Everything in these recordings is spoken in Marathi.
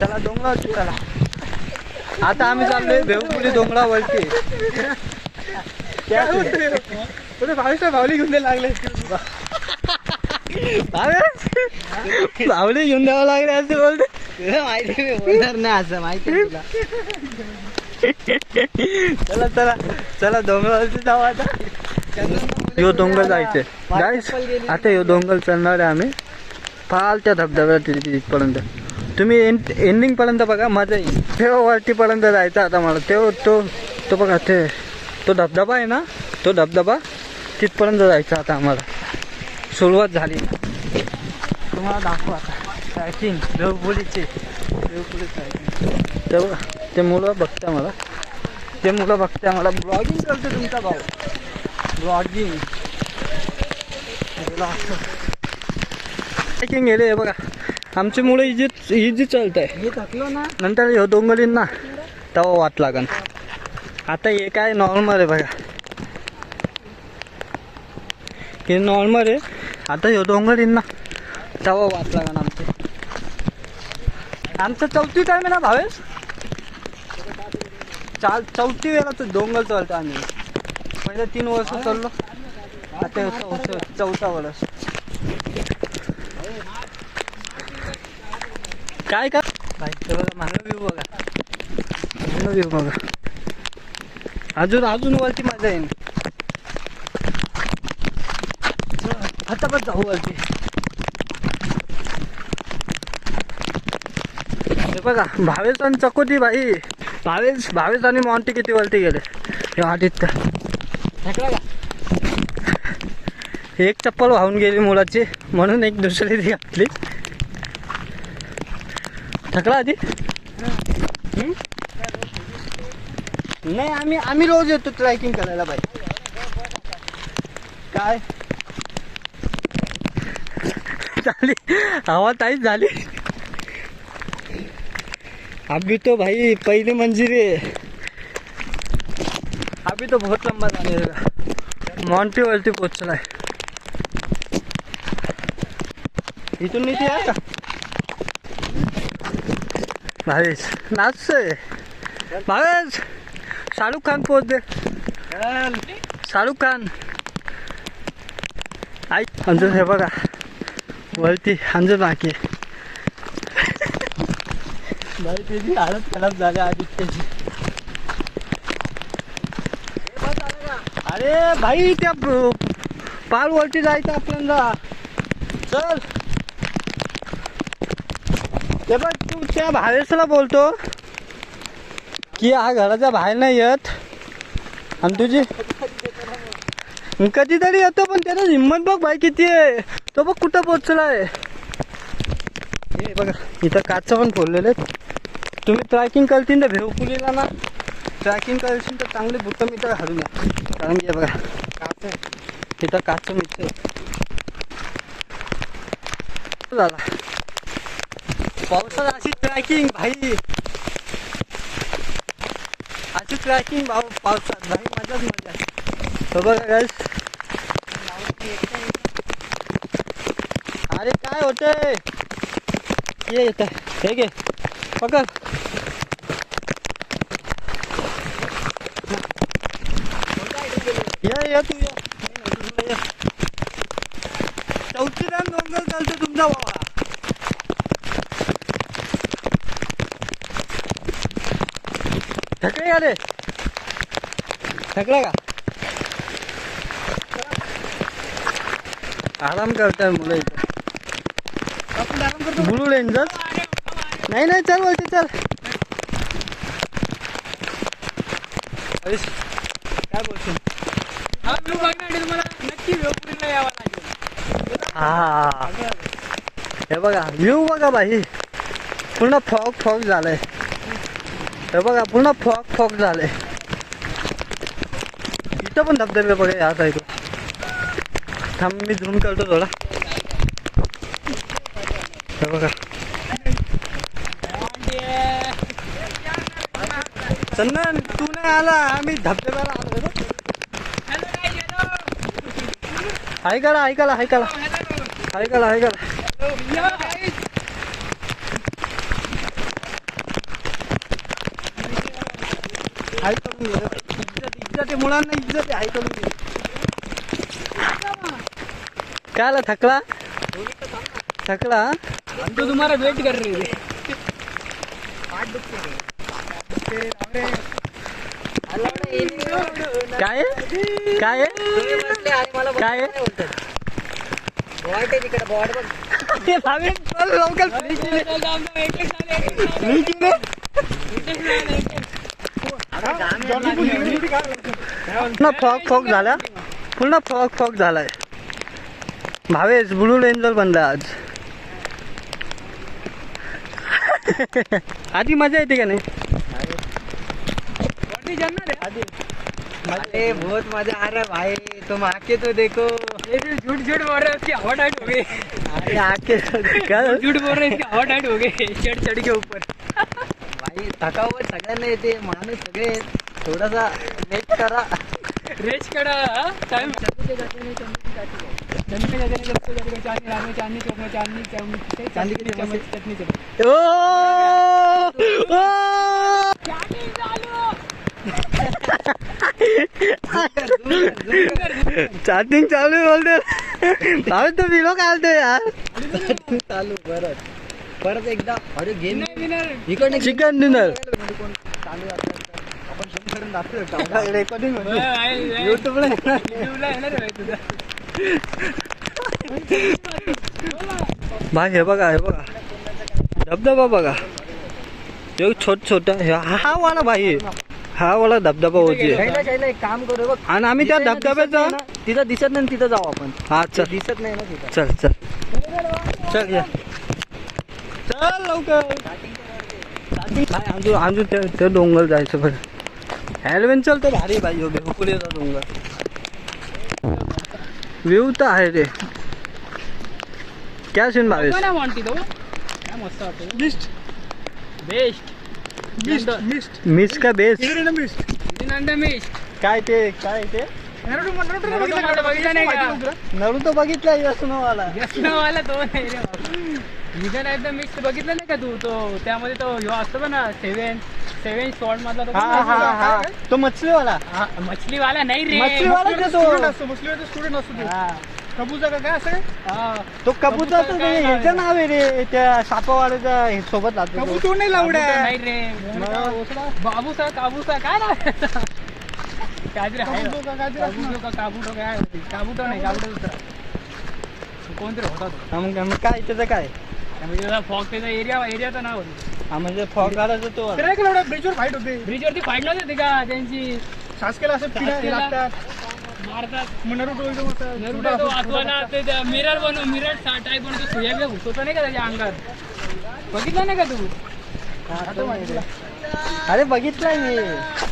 चला डोंगरावरती चला. आता आम्ही चाललोय भेवपुरी डोंगरावरती. पुढे भावली घेऊन द्यायला लागले. भावली घेऊन द्यावं लागले असं बोलते. तुला माहिती मी बोलणार नाही असं माहिती आहे तुला. चला चला चला डोंगरावरती जाऊ आता. यो डोंगर जायचे गाईस. आता यो डोंगर चढणार आहे आम्ही फाल त्या धबधब्यात तिथपर्यंत. तुम्ही एंडिंग पर्यंत बघा, मजा येईल. तेव्हा वरती पर्यंत जायचं आता मला. तो बघा ते तो धबधबा आहे ना, तो धबधबा तिथपर्यंत जायचं आता आम्हाला. सुरुवात झाली. तुम्हाला दाखवा आता ट्रॅकिंग देवपुरीची ट्रॅकिंग. ते बघा ते मुलं बघता मला, ब्लॉगिंग करतो तुमचा भाऊ. ब्लॉगिंग ट्रॅकिंग गेले हे बघा. आमची मुलं इजी चालत आहे. हे थकलो ना नंतर ह्यो डोंगरीन ना तेव्हा वाट लागन. आता हे काय नॉर्मल आहे बघा, हे नॉर्मल आहे. आता ह्यो डोंगरीन ना तेव्हा वाट लागन आमचं चौथी टाइम आहे ना भावेश. चौथी वेळा तर डोंगर चालतो आम्ही. पहिले 3 वर्ष चाललो, आता चौथा वर्ष. काय का मागं व्ह्यू बघा. अजून वरती मजा येईल. आता पण जाऊ वरती. हे बघा भावेश आणि चकोती बाई. भावेश आणि मॉन्टी किती वरती गेले हे आदित्य. एक चप्पल वाहून गेली मुलाची म्हणून एक दुसरी ती घातली. थकला आधी. नाही आम्ही रोज येतो ट्रॅकिंग करायला बाई. काय झाली हवा ताईच झाली. अभी तो भाई पहली मंजिल है. अभी तो बहुत लंबा जाने मॉन्टी वरती पोहोचलाय. इथून नीती आहे का भावेश? नाचतोय भावेश. शाहरुख खान पोच दे. शाहरुख खान ऐक. अंजून हे बघा वरती अंजून बाकी. भाई त्याची हालत खराब झाली आदित्यची. अरे भाई त्या पाल वरती जायचं आपल्याला. चल ते बघ तू त्या भावेशला बोलतो की हा घराच्या बाहेर नाही येत आणि तुझी कधीतरी येतो. पण त्याला हिंमत बघ भाई किती आहे. तो बघ कुठं पोचलाय. हे बघा इथं काच पण फोडलेले. तुम्ही ट्रॅकिंग करतील तर भेवपुरीला ना ट्रॅकिंग करशील तर चांगले बुट मित्र घालून या. कारण की बघा काच इथं काच मित्र झाला. पावसात अशी ट्रॅकिंग भाई, अशी ट्रॅकिंग पावसात भाई मजाच मजा. तो बघा गाईस. अरे काय होतंय ये येत हे घे पकड. या तू ये. चौथी टाइम डोंगर चालतो तुमचा बाबा. थकले का रे? थकला का? आराम करताय मुलं इथं. ब्लू रेंजर नाही चल वरती चल. काय बोलतो? हा व्ह्यू बघण्यासाठी तुम्हाला नक्की भेवपुरीला यावं लागेल. हा हे बघा व्ह्यू बघा भाई. पूर्ण फॉग झालंय. हे बघा पूर्ण फॉग झालंय. इथं पण धबधबे बघा यात आहे. तो थांब मी झूम करतो थोडा. हे बघा चंदन तू नाही आला आम्ही धबधब्याला आलो. ऐकायला हाय करून घे इज्जत आहे मुलांना इज्जत आहे हाय करून घे काय आला थकला तो तुम्हाला वेट कर रहे थे काय काय काय पुन्हा फॉक झाला पुन्हा फॉक झालाय भावेश ब्लू रेंजर बनला आज आधी मजा येते का नाही अरे बहुत मजा आ रहा है भाई तुम आके तो देखो ये भी झूठ झूठ बोल रहे हो इसकी हवा टाइट हो गई अरे आके क्या झूठ बोल रहे हैं इसकी हवा टाइट हो गई चढ़ के ऊपर भाई थकावट सगळ्यांना येते माणूस सगळे थोडासा रेस्ट करा रेस करा टाइम चांदनी चौक में चांदनी चटनी ओ चार्जिंग चालू आहे बोलते भावे तो विलो काढतो यार चालू परत एकदा अरे गेम विनर चिकन डिनर चालू आपण फोन करून दाखवतो रेकॉर्डिंग युट्यूबला येणार आहे तुझा भाई हे बघा धबधबा बघा छोटा हा वाला भाई हा वाला धबधबा होती शैला एक काम करू बघ आणि आम्ही त्या धबधब्याचा तिथं दिसत नाही तिथं जाऊ आपण हा चल दिसत नाही ना तिथं चल या चल लवकर आमचं ते डोंगर जायचं बरं ॲडव्हेंचर तर भारी भाई भेकुलेचा डोंगर व्ह्यू तर आहे रे क्या सीन भावेश कोणा म्हणती तो काय मस्त वाटतं बेस्ट मिस का बेस नंदा मिस्ट काय ते बघितला नाही का नरुतो बघितला वाला वाला तो नाही रे विजन एकदम मिक्स बघितलं नाही का तू तो त्यामध्ये तो ह्यो असतो पण ना सेवन शॉर्ट मधला तो हा तो मछलीवाला मछलीवाला नाही रे मछलीवाला का तो मुस्लिम स्टुडंट असतो कबूचा का काय असं तो कबूतरचं ते ह्याचं नाव आहे रे त्या सापावाल्याच्या सोबत राहतो कबूतर नाही लावड्या नाही रे बाबूसा काबूसा काय नाव काहीतरी आहे काबूटो काय काबूटो नाही काबूटो दुसरा कोणतरी होता तो मग काय त्याचं काय म्हणजे फॉग त्याचा एरियाचं नाव होतं हा म्हणजे फॉग आलाच तो ब्रिजवर फाईट होते ब्रिजवरती फाईट नव्हती का त्यांची शासकेला असं शासकेला लागतात मारतात नरुटो नरुटो तो आतवाला ते मिरर टाईप बनवतो सुया बिया घुसवतो नाही का त्याच्या अंगात बघितलं नाही का तू अरे बघितलाय मी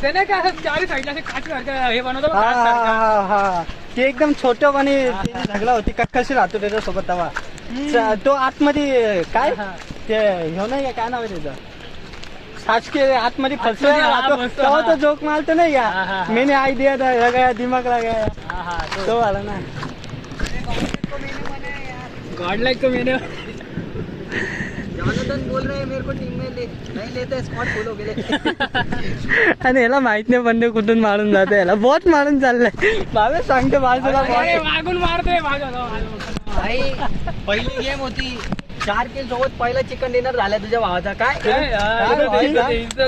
ते नाही का असं चारी साईडला असे काच हे बनवतो बघ, हा काच सारखं. हा ते एकदम छोटं आणि झगडा होती कशी राहतो त्याच्यासोबत तेव्हा तो आतमध्ये काय हा. ते ह्यो नाही का काय नाव आहे त्याचं शासकीय आतमध्ये फसला आतमध्ये, हा, राहतो बसतो, तेव्हा हा. तो जोक मारतो नाही हा, हा, का हा. मैंने आयडिया लगाया दिमाग लगाया हा हा तो आला ना गॉड लाईक तो मेने जॉनथन बोल रहे हैं मेरे को टीम में नहीं लेते स्क्वाड फुल हो गए आणि याला माहित नाही पण कुठून मारून जातो याला बहुत मारून चाललंय बाबा सांगतो बाजूला अरे, मागून मारतोय भाई पहिली गेम होती 4 किल सोबत पहिला चिकन डिनर झाला तुझ्या भावाचा काय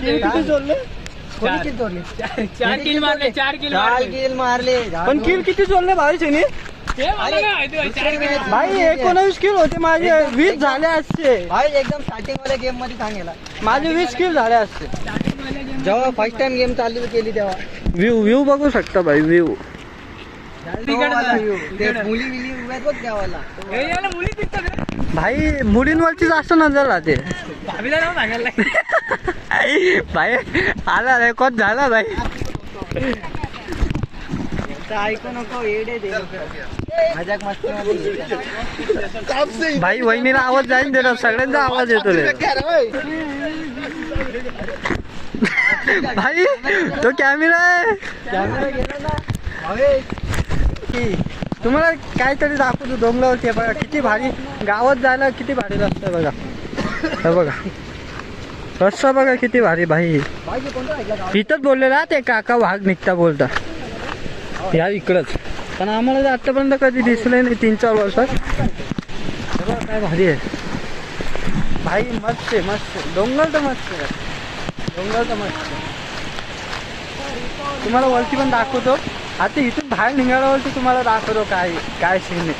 किती सोडले कोणी किल तोडली 4 किल मारले 4 किल 4 किल मारले पण किल किती सोडले भाईशनी भाई 19 किल होते माझे 20 झाले असते भाई एकदम स्टार्टिंग वाल्या गेम मध्ये सांगेला माझे 20 किल झाले असते जेव्हा फर्स्ट टाइम गेम चालू केली तेव्हा व्ह्यू बघू शकता भाई व्ह्यू ते मुली विली उभ्यात बघ देवाला मुली दिसतात भाई मुलींवरची जास्त नजर राहते भाभीला नाव सांगायला भाई आला रेकॉर्ड झाला भाई ऐकू नको येडे दे मजाक मस्ती भाई वहिनीला आवाज जाईन देणार सगळ्यांचा आवाज येतो रे भाई तो कॅमेरा आहे कॅमेरा गेला ना की तुम्हाला काहीतरी दाखवतो डोंगरावरती आहे बघा किती भारी गावात जायला किती भारी रस्ता आहे बघा हे बघा रस्ता बघा किती भारी भाई. बाई कोणता ऐकला गाव? इथंच बोललेला ते काका वाघ निघता बोलता या इकडंच. पण आम्हाला ते आतापर्यंत कधी दिसले नाही 3-4 वर्षात. हे बघा काय भारी आहे भाई. मस्त आहे मस्त. डोंगर तर मस्त आहे. डोंगर तर मस्त आहे. तुम्हाला वरती पण दाखवतो. आता इथून बाहेर निघाल्यावरती तुम्हाला दाखवतो काय काय सीन आहे.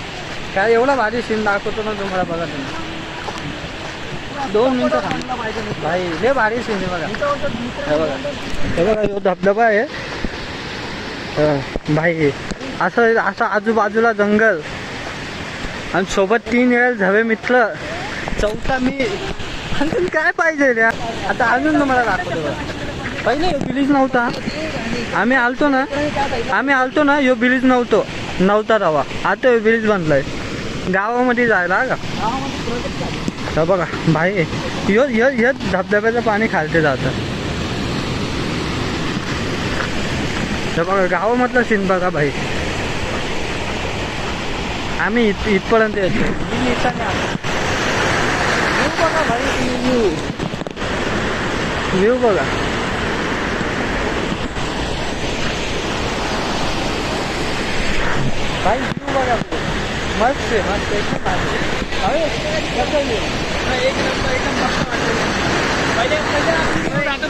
काय एवढा भारी सीन दाखवतो ना तुम्हाला. बघा तुम्ही 2 मिनिटं थांबला पाहिजे भाई. लय भारी सीन आहे बघा. हे बघा हे बघा ह्यो धबधबा आहे भाई. असं असं आजूबाजूला जंगल आणि सोबत 3 वेळेस झवे मित्र. 4था मी. आणखीन काय पाहिजे रे. आता अजून तुम्हाला दाखवतो बघा. पहिले ह्यो ब्रिज नव्हता. आम्ही आलतो ना ह्यो ब्रिज नव्हता रवा. आता ह्यो ब्रिज बनलाय गावामध्ये जायला का. तर बघा भाई ह्यो धबधब्याचं पाणी खालते जातं. तर बघा गावामधला सीन बघा भाई. आम्ही इथपर्यंत येतो. व्ह्यू बघा भाई. व्ह्यू बघा. भाई व्ह्यू बघा. मस्त आहे मस्त. एकदम भारी.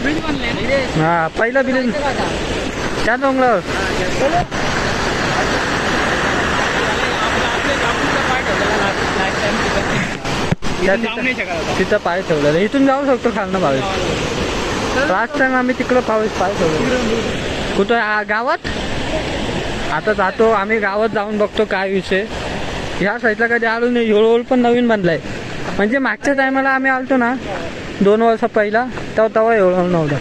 ब्रिज बनले हा पहिला ब्रिज त्या डोंगरावर. तिथं पाय ठेवलेलं. इथून जाऊ शकतो खालनं भावेश. लास्ट टाइम आम्ही तिकडं पाय ठेवलं. कुठं गावात. आता जातो आम्ही गावात जाऊन बघतो काय विषय. ह्या साईडला कधी आलो नाही. होळ पण नवीन बांधलाय. म्हणजे मागच्या टायमाला आम्ही आलतो ना 2 वर्ष पहिला तेव्हा एवढं नव्हतं.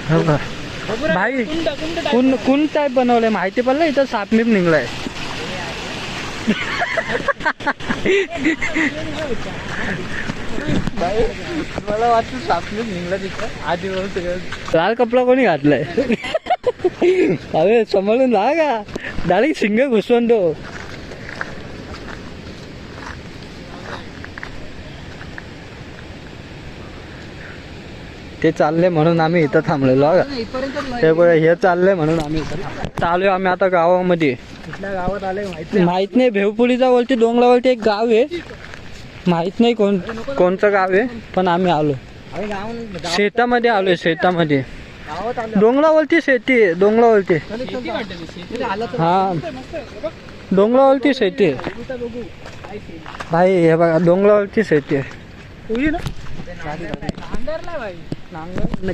हो का भाई. कुंड टाईप बनवलंय माहिती पडलं. इथं सापमीप निघलाय. मला वाटतं सापमीप निघला तिथं आधी. लाल कपडा कोणी घातलाय. अरे समोरून ला का डायरेक्ट शिंग घुसवतो. ते चालले म्हणून आम्ही इथं थांबलेलो. हे बघा हे चाललंय म्हणून आम्ही इथं चालू. आम्ही आता गावामध्ये. कुठल्या गावात आले माहित नाही. भेवपुरीच्या वरती डोंगरावरती एक गाव आहे. माहित नाही कोणचं गाव आहे. पण आम्ही आलो शेतामध्ये. आलोय शेतामध्ये. डोंगरावरती शेती आहे. डोंगरावरती हा डोंगरावरती शेती आहे भाई. हे बघा डोंगरावरती शेती आहे.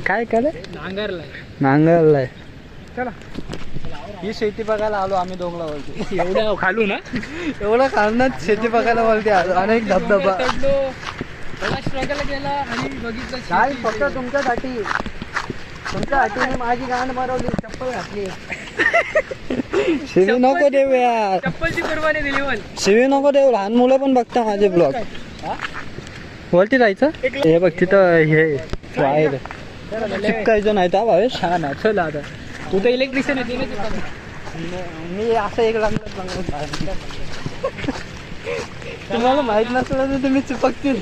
काय केलंय. नांगरलाय. चला ही शेती बघायला आलो आम्ही डोंगरावरती. एवढ्या खालू ना. एवढं खालनात शेती बघायला वरती आलो. अनेक धबधबा. स्ट्रगल केला आणि बघितलं. काय फक्त तुमच्यासाठी माझी गांड मारवली. चप्पल घातली. शिवी नको देऊ यार. चप्पलची कुर्बानी दिली पण. शिवी नको देऊ. लहान मुलं पण बघता माझे ब्लॉग. वरती जायचं. हे बघ तिथं हे बाहेर चिपकायचं नाही तर भावेश. हा ना. चल आता तू तर इलेक्ट्रिशियन आहे ना. मी असं एक लागलं. तुम्हाला माहित नसलं तर तुम्ही चिपकतील.